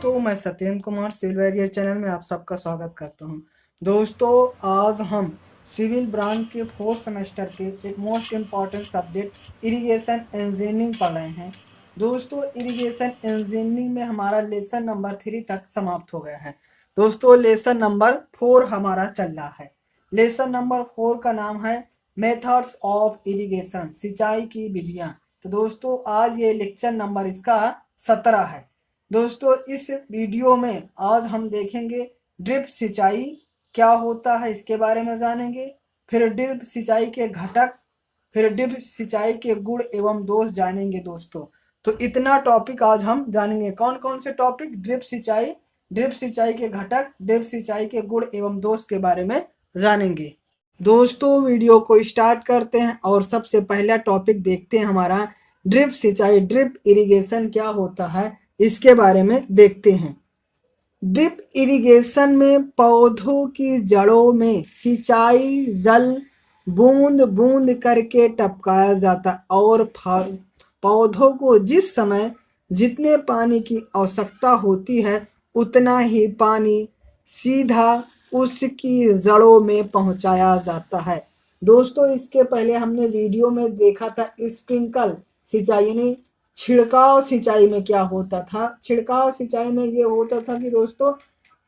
दोस्तों मैं Satyendra Kumar civil barrier channel में आप सबका स्वागत करता हूं। दोस्तों आज हम सिविल ब्रांच के 4th सेमेस्टर के एक most important subject irrigation engineering पढ़ रहे हैं। दोस्तों इरिगेशन इंजीनियरिंग में हमारा लेसन नंबर 3 तक समाप्त हो गया है। दोस्तों लेसन नंबर 4 हमारा चल रहा है। लेसन नंबर 4 का नाम है मेथड्स ऑफ इरिगेशन, सिंचाई की विधियाँ। तो दोस्तों आज ये लेक्चर नंबर इसका 17 है। दोस्तों इस वीडियो में आज हम देखेंगे ड्रिप सिंचाई क्या होता है, इसके बारे में जानेंगे। फिर ड्रिप सिंचाई के घटक, फिर ड्रिप सिंचाई के गुण एवं दोष जानेंगे। दोस्तों तो इतना टॉपिक आज हम जानेंगे। कौन कौन से टॉपिक? ड्रिप सिंचाई के घटक, ड्रिप सिंचाई के गुण एवं दोष के बारे में जानेंगे। दोस्तों वीडियो को स्टार्ट करते हैं और सबसे पहला टॉपिक देखते हैं हमारा ड्रिप सिंचाई, ड्रिप इरिगेशन क्या होता है इसके बारे में देखते हैं। ड्रिप इरिगेशन में पौधों की जड़ों में सिंचाई जल बूंद बूंद करके टपकाया जाता और पौधों को जिस समय जितने पानी की आवश्यकता होती है उतना ही पानी सीधा उसकी जड़ों में पहुंचाया जाता है। दोस्तों इसके पहले हमने वीडियो में देखा था स्प्रिंकल सिंचाई यानी छिड़काव सिंचाई में क्या होता था। छिड़काव सिंचाई में ये होता था कि दोस्तों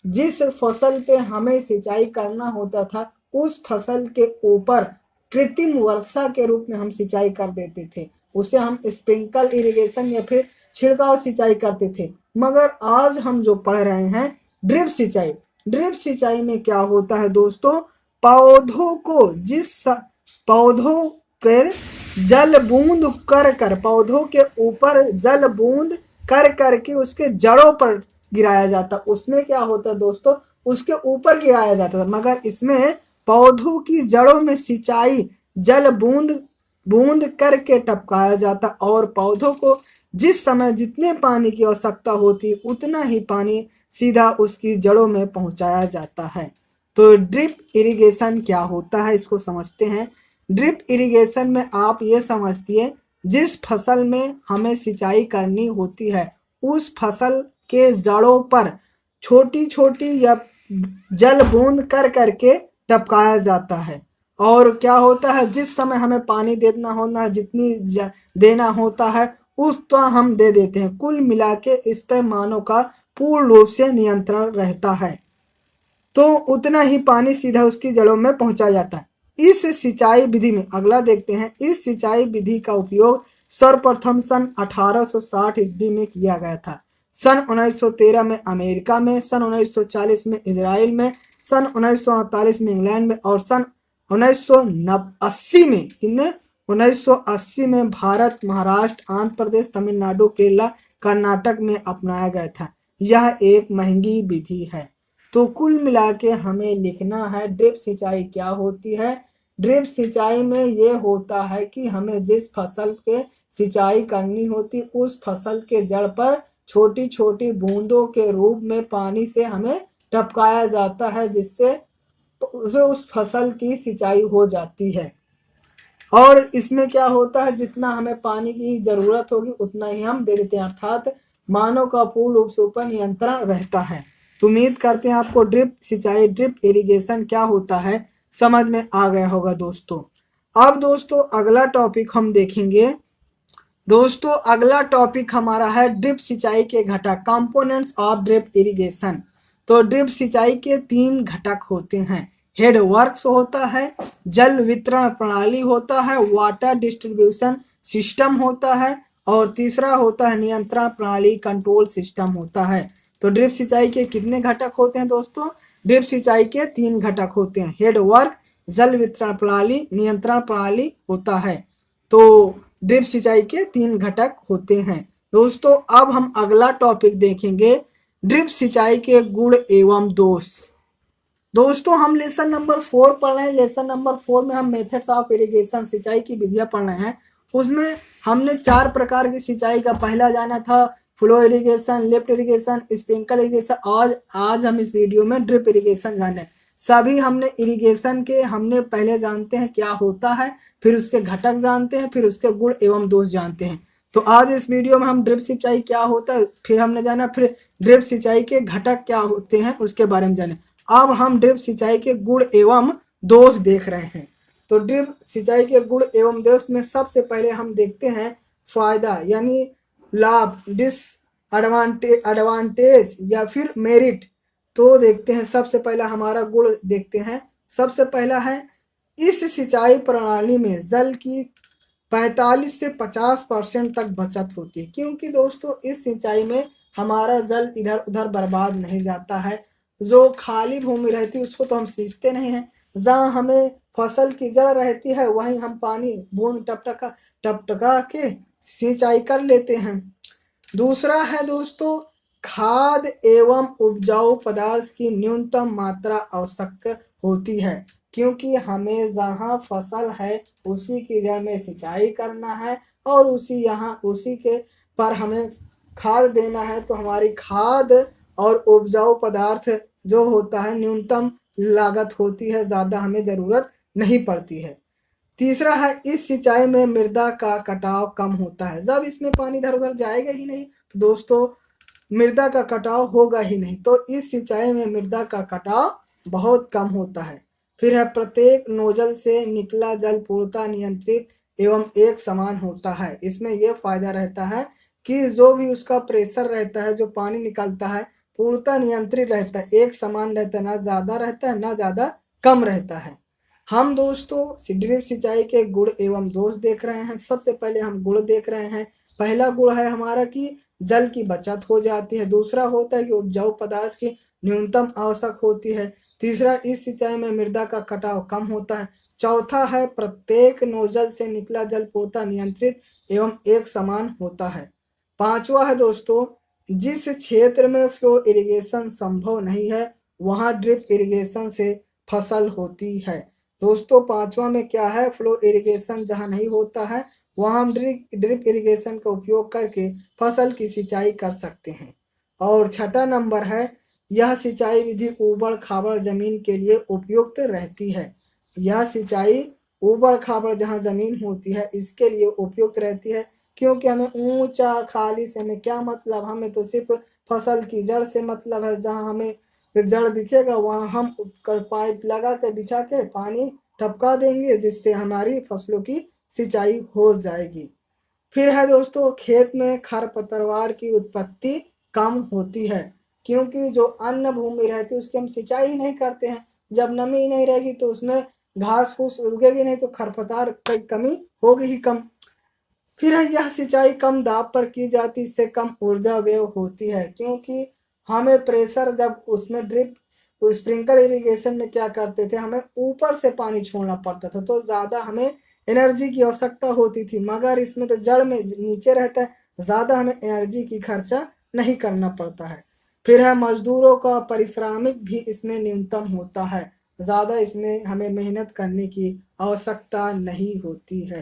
जिस फसल पे हमें सिंचाई करना होता था उस फसल के ऊपर कृत्रिम वर्षा के रूप में हम सिंचाई कर देते थे, उसे हम स्प्रिंकल इरिगेशन या फिर छिड़काव सिंचाई करते थे। मगर आज हम जो पढ़ रहे हैं ड्रिप सिंचाई। ड्रिप सिंचाई में क्या होता है दोस्तों, पौधों को पौधों पर जल बूंद कर पौधों के ऊपर जल बूंद कर के उसके जड़ों पर गिराया जाता। उसमें क्या होता है दोस्तों, उसके ऊपर गिराया जाता था, मगर इसमें पौधों की जड़ों में सिंचाई जल बूंद बूंद करके टपकाया जाता और पौधों को जिस समय जितने पानी की आवश्यकता होती उतना ही पानी सीधा उसकी जड़ों में पहुंचाया जाता है। तो ड्रिप इरिगेशन क्या होता है इसको समझते हैं। ड्रिप इरिगेशन में आप ये समझिए जिस फसल में हमें सिंचाई करनी होती है उस फसल के जड़ों पर छोटी छोटी या जल बूंद करके टपकाया जाता है। और क्या होता है, जिस समय हमें पानी देना होना है जितनी देना होता है उतना हम दे देते हैं। कुल मिला के इस पर मानव का पूर्ण रूप से नियंत्रण रहता है, तो उतना ही पानी सीधा उसकी जड़ों में पहुंचा जाता है। इस सिंचाई विधि में अगला देखते हैं। इस सिंचाई विधि का उपयोग सर्वप्रथम सन 1860 ईस्वी में किया गया था। सन 1913 में अमेरिका में, सन 1940 में इजराइल में, सन 1948 में इंग्लैंड में और सन 1980 में भारत, महाराष्ट्र, आंध्र प्रदेश, तमिलनाडु, केरला, कर्नाटक में अपनाया गया था। यह एक महंगी विधि है। तो कुल मिला के हमें लिखना है ड्रिप सिंचाई क्या होती है। ड्रिप सिंचाई में ये होता है कि हमें जिस फसल के सिंचाई करनी होती उस फसल के जड़ पर छोटी छोटी बूंदों के रूप में पानी से हमें टपकाया जाता है, जिससे उस फसल की सिंचाई हो जाती है। और इसमें क्या होता है, जितना हमें पानी की जरूरत होगी उतना ही हम दे देते हैं, अर्थात मानव का पूर्ण रूप से ऊपर नियंत्रण रहता है। तो उम्मीद करते हैं आपको ड्रिप सिंचाई, ड्रिप इरिगेशन क्या होता है समझ में आ गया होगा। दोस्तों अब दोस्तों अगला टॉपिक हम देखेंगे। दोस्तों अगला टॉपिक हमारा है ड्रिप सिंचाई के घटक, कंपोनेंट्स ऑफ ड्रिप इरिगेशन। तो ड्रिप सिंचाई के 3 घटक होते हैं। हेड वर्क्स होता है, जल वितरण प्रणाली होता है, वाटर डिस्ट्रीब्यूशन सिस्टम होता है और तीसरा होता है नियंत्रण प्रणाली, कंट्रोल सिस्टम होता है। तो ड्रिप सिंचाई के कितने घटक होते हैं दोस्तों? ड्रिप सिंचाई के 3 घटक होते हैं। हेड वर्क, जल वितरण प्रणाली, नियंत्रण प्रणाली होता है। तो ड्रिप सिंचाई के 3 घटक होते हैं। दोस्तों अब हम अगला टॉपिक देखेंगे ड्रिप सिंचाई के गुण एवं दोष। दोस्तों हम लेसन नंबर 4 पढ़ रहे हैं। लेसन नंबर 4 में हम मेथड्स ऑफ इरिगेशन, सिंचाई की विधियां पढ़ रहे हैं। उसमें हमने 4 प्रकार की सिंचाई का पहला जाना था flow irrigation, lift irrigation, sprinkle irrigation. आज हम इस वीडियो में ड्रिप इरिगेशन जाने। सभी हमने इरिगेशन के हमने पहले जानते हैं क्या होता है, फिर उसके घटक जानते हैं, फिर उसके गुण एवं दोष जानते हैं। तो आज इस वीडियो में हम ड्रिप सिंचाई क्या होता है, फिर हमने जाना, फिर ड्रिप सिंचाई के घटक क्या होते हैं उसके बारे में जाने। अब हम ड्रिप सिंचाई के गुण एवं दोष देख रहे हैं। तो ड्रिप सिंचाई के गुण एवं दोष में सबसे पहले हम देखते हैं फायदा यानी लाभ, एडवांटेज या फिर मेरिट। तो देखते हैं सबसे पहला हमारा गुण देखते हैं। सबसे पहला है इस सिंचाई प्रणाली में जल की 45 से 50% तक बचत होती है, क्योंकि दोस्तों इस सिंचाई में हमारा जल इधर उधर बर्बाद नहीं जाता है। जो खाली भूमि रहती है उसको तो हम सींचते नहीं हैं, जहाँ हमें फसल की जड़ रहती है वहीं हम पानी बूंद टपटका के सिंचाई कर लेते हैं। दूसरा है दोस्तों खाद एवं उपजाऊ पदार्थ की न्यूनतम मात्रा आवश्यक होती है, क्योंकि हमें जहाँ फसल है उसी की जड़ में सिंचाई करना है और उसी के पर हमें खाद देना है। तो हमारी खाद और उपजाऊ पदार्थ जो होता है न्यूनतम लागत होती है, ज़्यादा हमें ज़रूरत नहीं पड़ती है। तीसरा है इस सिंचाई में मृदा का कटाव कम होता है। जब इसमें पानी इधर उधर जाएगा ही नहीं तो दोस्तों मृदा का कटाव होगा ही नहीं, तो इस सिंचाई में मृदा का कटाव बहुत कम होता है। फिर है प्रत्येक नोजल से निकला जल पूर्णतः नियंत्रित एवं एक समान होता है। इसमें यह फायदा रहता है कि जो भी उसका प्रेशर रहता है, जो पानी निकलता है पूर्णतः नियंत्रित रहता है, एक समान रहता है, ना ज़्यादा रहता है ना ज़्यादा कम रहता है। हम दोस्तों ड्रिप सिंचाई के गुण एवं दोष देख रहे हैं। सबसे पहले हम गुण देख रहे हैं। पहला गुण है हमारा कि जल की बचत हो जाती है। दूसरा होता है कि उपजाऊ पदार्थ की न्यूनतम आवश्यक होती है। तीसरा इस सिंचाई में मृदा का कटाव कम होता है। चौथा है प्रत्येक नोजल से निकला जल पूर्णतः नियंत्रित एवं एक समान होता है। पांचवा है दोस्तों जिस क्षेत्र में फ्लो इरिगेशन संभव नहीं है वहाँ ड्रिप इरिगेशन से फसल होती है। दोस्तों पांचवा में क्या है, फ्लो इरिगेशन जहाँ नहीं होता है वहाँ हम ड्रिप इरिगेशन का उपयोग करके फसल की सिंचाई कर सकते हैं। और छठा नंबर है यह सिंचाई विधि ऊबड़ खाबड़ जमीन के लिए उपयुक्त रहती है। यह सिंचाई ऊबड़ खाबड़ जहाँ जमीन होती है इसके लिए उपयुक्त रहती है, क्योंकि हमें ऊंचा खाली से हमें क्या मतलब, हमें तो सिर्फ फसल की जड़ से मतलब है। जहाँ हमें जड़ दिखेगा वहाँ हम पाइप लगा के बिछा के पानी टपका देंगे, जिससे हमारी फसलों की सिंचाई हो जाएगी। फिर है दोस्तों खेत में खरपतवार की उत्पत्ति कम होती है, क्योंकि जो अन्न भूमि रहती है उसकी हम सिंचाई नहीं करते हैं। जब नमी नहीं रहेगी तो उसमें घास फूस उगेगी नहीं, तो खरपतवार की कमी होगी ही कम। फिर है यह सिंचाई कम दाब पर की जाती, इससे कम ऊर्जा व्यय होती है, क्योंकि हमें प्रेशर जब उसमें ड्रिप स्प्रिंकल इरिगेशन में क्या करते थे, हमें ऊपर से पानी छोड़ना पड़ता था, तो ज़्यादा हमें एनर्जी की आवश्यकता होती थी। मगर इसमें तो जड़ में नीचे रहता है, ज़्यादा हमें एनर्जी की खर्चा नहीं करना पड़ता है। फिर है मजदूरों का पारिश्रमिक भी इसमें न्यूनतम होता है, ज़्यादा इसमें हमें मेहनत करने की आवश्यकता नहीं होती है।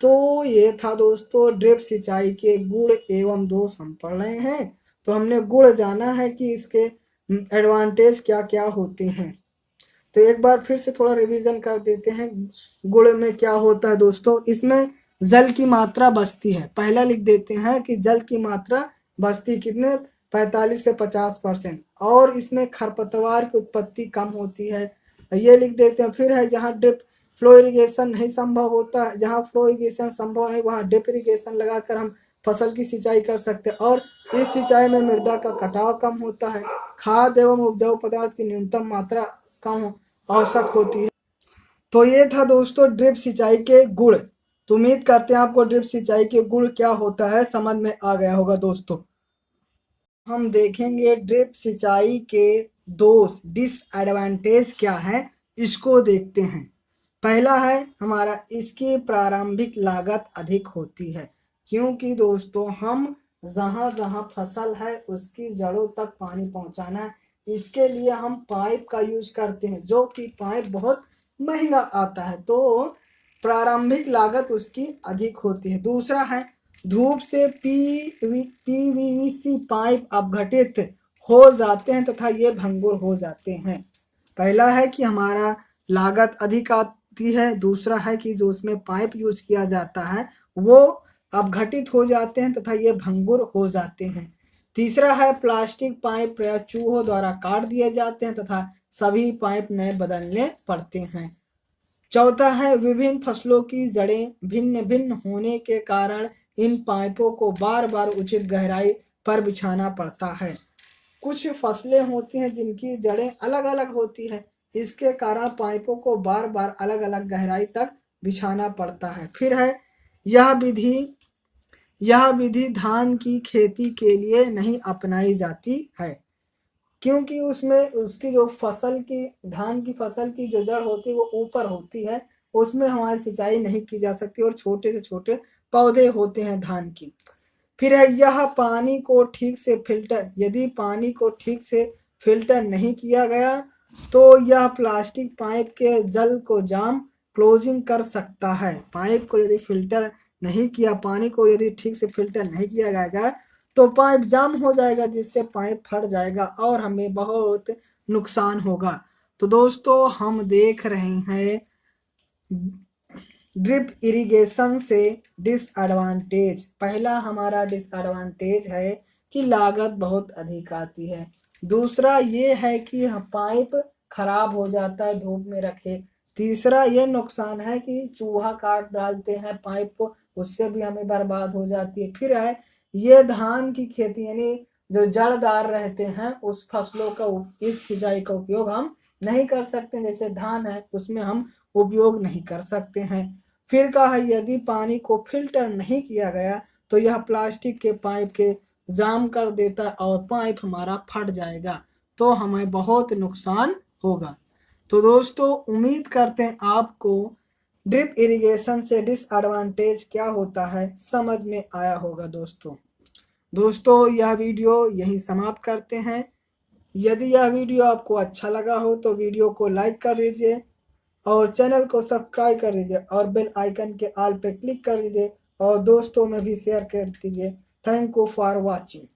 तो ये था दोस्तों ड्रिप सिंचाई के गुण एवं दोष हम पढ़ रहे हैं। तो हमने गुण जाना है कि इसके एडवांटेज क्या क्या होते हैं। तो एक बार फिर से थोड़ा रिवीजन कर देते हैं। गुण में क्या होता है दोस्तों, इसमें जल की मात्रा बचती है। पहला लिख देते हैं कि जल की मात्रा बचती कितने, 45 से 50%। और इसमें खरपतवार की उत्पत्ति कम होती है, ये लिख देते हैं। फिर है जहाँ ड्रिप फ्लो इरिगेशन नहीं संभव होता है, जहाँ फ्लो इरिगेशन संभव नहीं वहाँ ड्रिप इरिगेशन लगाकर हम फसल की सिंचाई कर सकते हैं। और इस सिंचाई में मृदा का कटाव कम होता है। खाद एवं उपजाऊ पदार्थ की न्यूनतम मात्रा कम आवश्यक होती है। तो ये था दोस्तों ड्रिप सिंचाई के गुण। तो उम्मीद करते हैं आपको ड्रिप सिंचाई के गुण क्या होता है समझ में आ गया होगा। दोस्तों हम देखेंगे ड्रिप सिंचाई के दोष, डिसएडवांटेज क्या है इसको देखते हैं। पहला है हमारा इसकी प्रारंभिक लागत अधिक होती है, क्योंकि दोस्तों हम जहाँ जहाँ फसल है उसकी जड़ों तक पानी पहुँचाना है, इसके लिए हम पाइप का यूज करते हैं, जो कि पाइप बहुत महंगा आता है, तो प्रारंभिक लागत उसकी अधिक होती है। दूसरा है धूप से पीवीसी पाइप अपघटित हो जाते हैं तथा ये भंगुर हो जाते हैं। पहला है कि हमारा लागत अधिक आती है। दूसरा है कि जो उसमें पाइप यूज किया जाता है वो अपघटित हो जाते हैं तथा ये भंगुर हो जाते हैं। तीसरा है प्लास्टिक पाइप या चूहों द्वारा काट दिए जाते हैं तथा सभी पाइप नए बदलने पड़ते हैं। चौथा है विभिन्न फसलों की जड़ें भिन्न भिन्न होने के कारण इन पाइपों को बार बार उचित गहराई पर बिछाना पड़ता है। कुछ फसलें होती हैं जिनकी जड़ें अलग अलग होती हैं, इसके कारण पाइपों को बार बार अलग अलग गहराई तक बिछाना पड़ता है। फिर है यह विधि यह विधि धान की खेती के लिए नहीं अपनाई जाती है, क्योंकि उसमें उसकी जो फसल की धान की फसल की जो जड़ होती है वो ऊपर होती है, उसमें हमारी सिंचाई नहीं की जा सकती और छोटे से छोटे पौधे होते हैं धान की। फिर है यह पानी को ठीक से फिल्टर यदि पानी को ठीक से फिल्टर नहीं किया गया तो यह प्लास्टिक पाइप के जल को जाम क्लोजिंग कर सकता है। पाइप को यदि फिल्टर नहीं किया, पानी को यदि ठीक से फिल्टर नहीं किया जाएगा तो पाइप जाम हो जाएगा, जिससे पाइप फट जाएगा और हमें बहुत नुकसान होगा। तो दोस्तों हम देख रहे हैं ड्रिप इरिगेशन से डिसएडवांटेज। पहला हमारा डिसएडवांटेज है कि लागत बहुत अधिक आती है। दूसरा ये है कि पाइप खराब हो जाता है धूप में रखे। तीसरा ये नुकसान है कि चूहा काट डालते हैं पाइप को, उससे भी हमें बर्बाद हो जाती है। फिर है ये धान की खेती यानी जो जड़दार रहते हैं उस फसलों का इस सिंचाई का उपयोग हम नहीं कर सकते, जैसे धान है उसमें हम उपयोग नहीं कर सकते हैं। फिर कहा है यदि पानी को फिल्टर नहीं किया गया तो यह प्लास्टिक के पाइप के जाम कर देता है और पाइप हमारा फट जाएगा, तो हमें बहुत नुकसान होगा। तो दोस्तों उम्मीद करते हैं आपको ड्रिप इरिगेशन से डिसएडवांटेज क्या होता है समझ में आया होगा। दोस्तों यह वीडियो यहीं समाप्त करते हैं। यदि यह वीडियो आपको अच्छा लगा हो तो वीडियो को लाइक कर दीजिए और चैनल को सब्सक्राइब कर दीजिए और बेल आइकन के ऑल पे क्लिक कर दीजिए और दोस्तों में भी शेयर कर दीजिए। Thank you for watching.